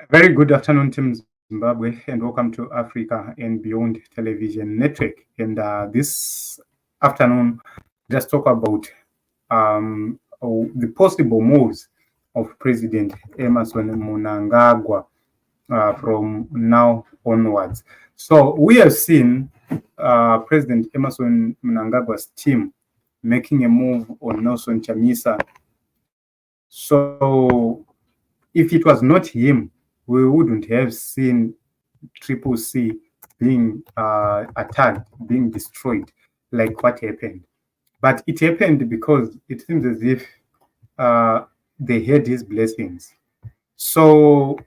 Very good afternoon, Team Zimbabwe, and welcome to Africa and Beyond Television Network. And this afternoon, just talk about the possible moves of President Emerson Mnangagwa from now onwards. So we have seen President Emerson Mnangagwa's team making a move on Nelson Chamisa. So if it was not him, we wouldn't have seen Triple C being attacked, being destroyed, like what happened. But it happened because it seems as if they had his blessings. So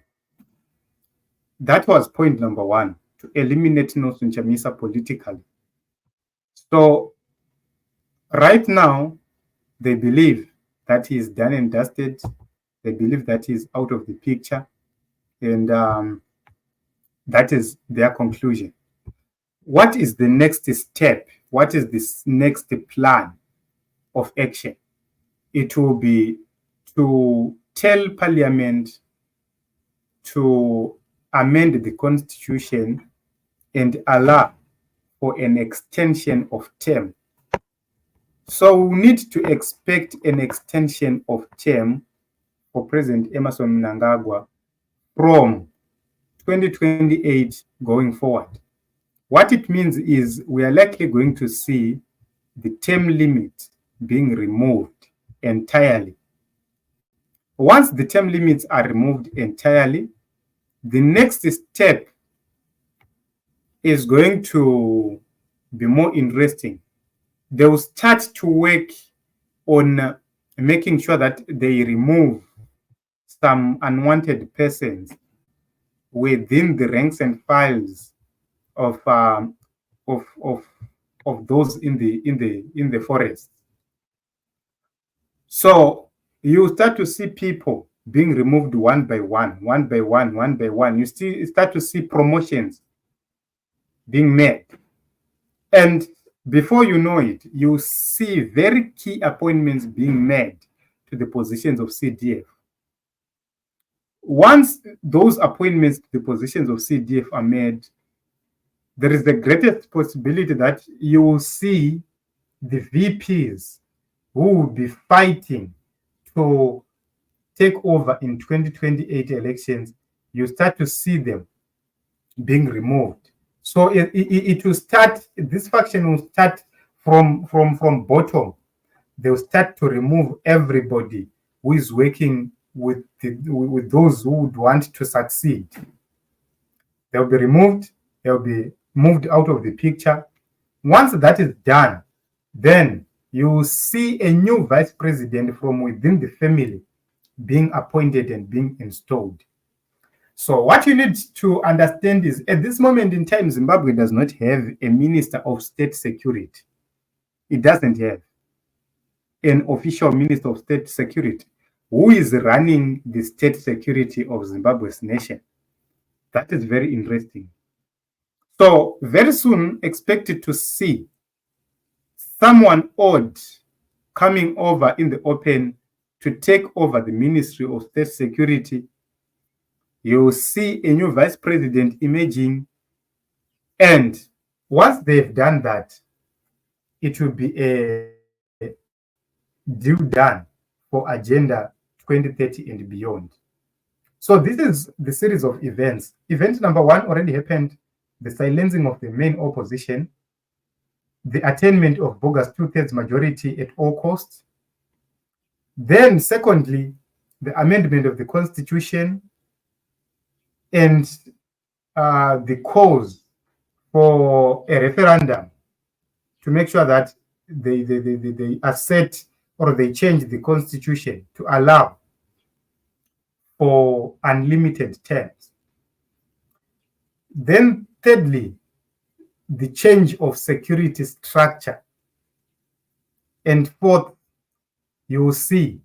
that was point number one, to eliminate Nelson Chamisa politically. So right now, they believe that he's done and dusted. They believe that he's out of the picture. And that is their conclusion. What is the next step? What is this next plan of action? It will be to tell Parliament to amend the Constitution and allow for an extension of term. So we need to expect an extension of term for President Emerson Mnangagwa from 2028 going forward. What it means is we are likely going to see the term limit being removed entirely. Once the term limits are removed entirely, the next step is going to be more interesting. They will start to work on making sure that they remove some unwanted persons within the ranks and files of those in the forest. So you start to see people being removed one by one. You start to see promotions being made. And before you know it, you see very key appointments being made to the positions of CDF. Once those appointments to the positions of CDF are made, there is the greatest possibility that you will see the VPs who will be fighting to take over in 2028 elections. You start to see them being removed. So it will start, this faction will start from bottom. They will start to remove everybody who is working with those who would want to succeed. They'll be removed. They'll be moved out of the picture. Once that is done, then you will see a new vice president from within the family being appointed and being installed. So what you need to understand is, at this moment in time, Zimbabwe does not have a minister of state security. It doesn't have an official minister of state security who is running the state security of Zimbabwe's nation. That is very interesting. So very soon, expected to see someone odd coming over in the open to take over the Ministry of State Security. You will see a new vice president emerging. And once they've done that, it will be a deal done for Agenda 2030 and beyond. So this is the series of events. Event number one already happened, the silencing of the main opposition, the attainment of bogus 2/3 majority at all costs. Then secondly, the amendment of the Constitution and the cause for a referendum to make sure that they assert or they change the Constitution to allow for unlimited terms. Then thirdly, the change of security structure. And fourth, you will see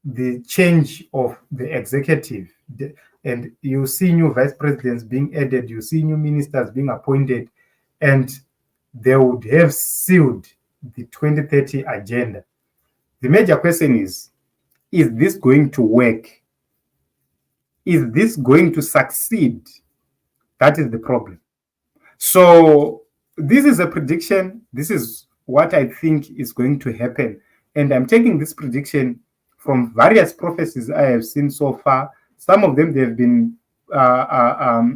the change of the executive, and you see new vice presidents being added, you see new ministers being appointed, and they would have sealed the 2030 agenda. The major question is this going to work? Is this going to succeed? That is the problem. So this is a prediction. This is what I think is going to happen. And I'm taking this prediction from various prophecies I have seen so far. Some of them, they have been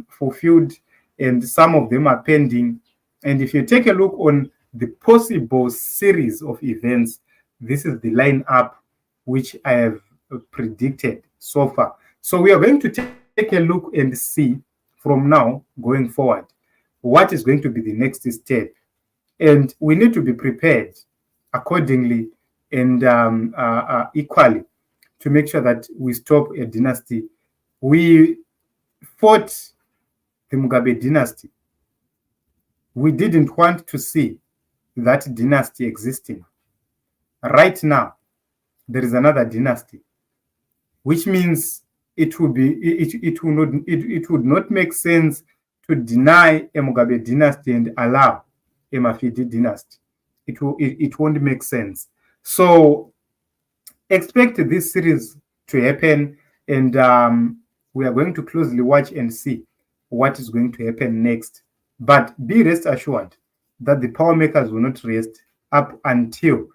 fulfilled, and some of them are pending. And if you take a look on the possible series of events, this is the lineup which I have predicted so far. So we are going to take a look and see from now going forward what is going to be the next step. And we need to be prepared accordingly and equally to make sure that we stop a dynasty. We fought the Mugabe dynasty. We didn't want to see that dynasty existing. Right now, there is another dynasty, which means it would not make sense to deny a Mugabe dynasty and allow a Mafidi dynasty. It won't make sense. So expect this series to happen, and we are going to closely watch and see what is going to happen next. But be rest assured that the power makers will not rest up until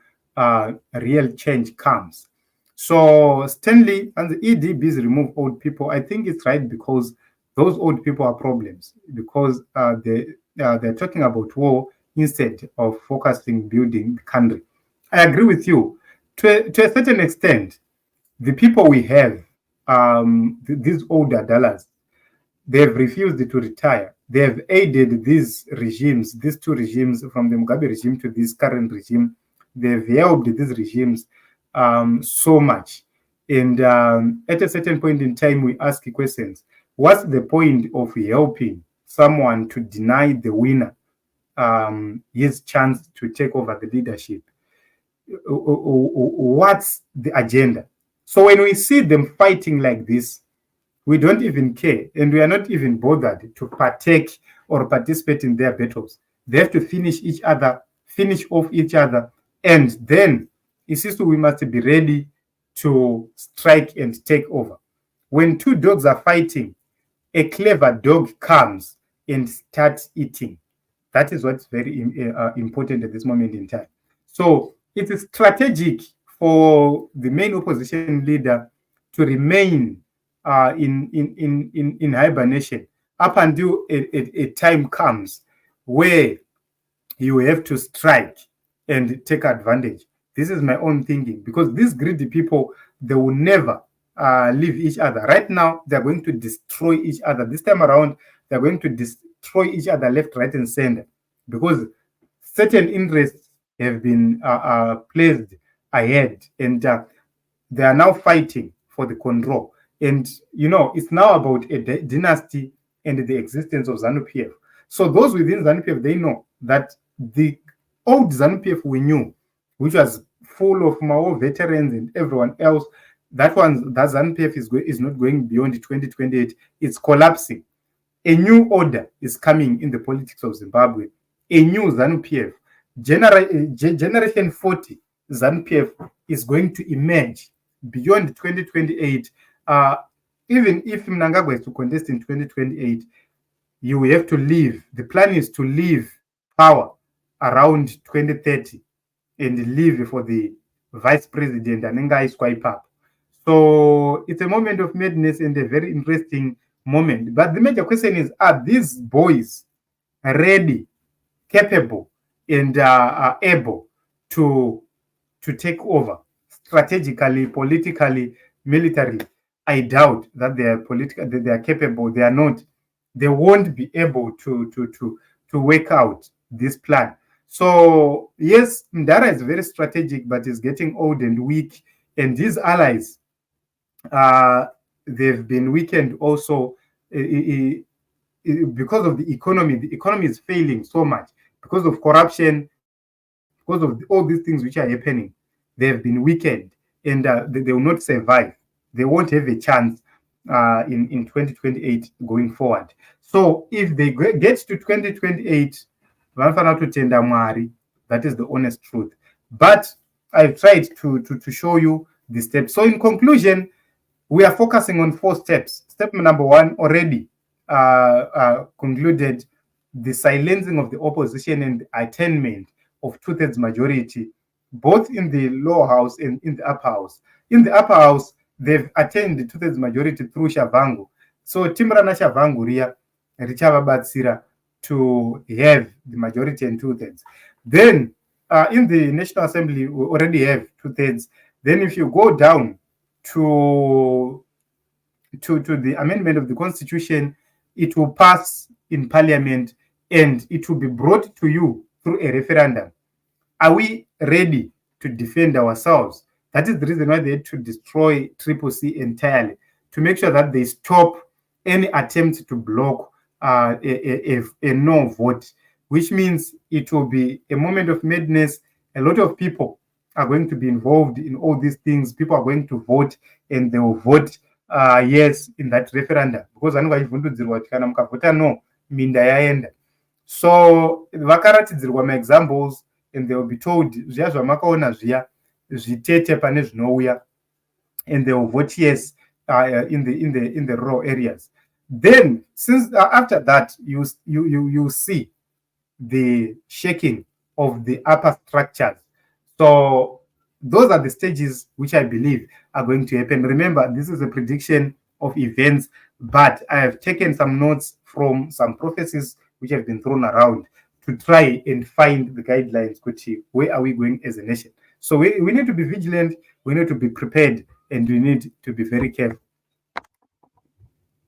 real change comes. So Stanley and the EDBs remove old people. I think it's right because those old people are problems, because they're talking about war instead of focusing building the country. I agree with you. To a certain extent, the people we have, these older dollars, they have refused to retire. They have aided these regimes, these two regimes, from the Mugabe regime to this current regime. They've helped these regimes so much. And at a certain point in time, we ask questions. What's the point of helping someone to deny the winner his chance to take over the leadership? What's the agenda? So when we see them fighting like this, we don't even care, and we are not even bothered to partake or participate in their battles. They have to finish off each other, and then we must be ready to strike and take over. When two dogs are fighting, a clever dog comes and starts eating. That is what's very important at this moment in time. So it is strategic for the main opposition leader to remain in hibernation up until a time comes where you have to strike and take advantage. This is my own thinking, because these greedy people, they will never leave each other. Right now, they're going to destroy each other. This time around, they're going to destroy each other left, right, and center, because certain interests have been placed ahead, and they are now fighting for the control. And, it's now about a dynasty and the existence of ZANU-PF. So those within ZANU-PF, they know that the old ZANU-PF we knew, which was full of Mao veterans and everyone else, that ZANU-PF is not going beyond 2028. It's collapsing. A new order is coming in the politics of Zimbabwe. A new ZANU-PF. Generation 40 ZANU-PF is going to emerge beyond 2028. Even if Mnangagwa is to contest in 2028, you will have to leave. The plan is to leave power around 2030 and leave for the vice president, and then swipe up. So it's a moment of madness and a very interesting moment. But the major question is, are these boys ready, capable, and able to take over strategically, politically, militarily? I doubt that they are capable. They are not. They won't be able to work out this plan. So yes, Ndara is very strategic, but is getting old and weak, and his allies, they've been weakened also because of the economy. The economy is failing so much because of corruption, because of all these things which are happening. They have been weakened, and they will not survive. They won't have a chance in 2028 going forward. So if they get to 2028, that is the honest truth. But I've tried to show you the steps. So in conclusion, we are focusing on 4 steps. Step number 1 already concluded the silencing of the opposition and the attainment of 2/3 majority, both in the lower house and in the upper house. In the upper house, they've attained the 2/3 majority through Shavangu. So Timrana Shavangu Ria, Richava Batsira, to have the majority and 2/3. Then in the National Assembly, we already have 2/3. Then if you go down to the amendment of the Constitution, it will pass in Parliament and it will be brought to you through a referendum. Are we ready to defend ourselves? That is the reason why they had to destroy CCC entirely, to make sure that they stop any attempt to block a no vote, which means it will be a moment of madness. A lot of people are going to be involved in all these things. People are going to vote and they will vote yes in that referendum, because vanhu kana mukavhota no minda yaenda. So vakaratidzirwa maexamples and they will be told zviya zvamakaona zviya zvitete pane zvinouya, and they will vote yes in the rural areas. Then since after that you see the shaking of the upper structures. So those are the stages which I believe are going to happen. Remember, this is a prediction of events, but I have taken some notes from some prophecies which have been thrown around to try and find the guidelines, where are we going as a nation. So we need to be vigilant, we need to be prepared, and we need to be very careful.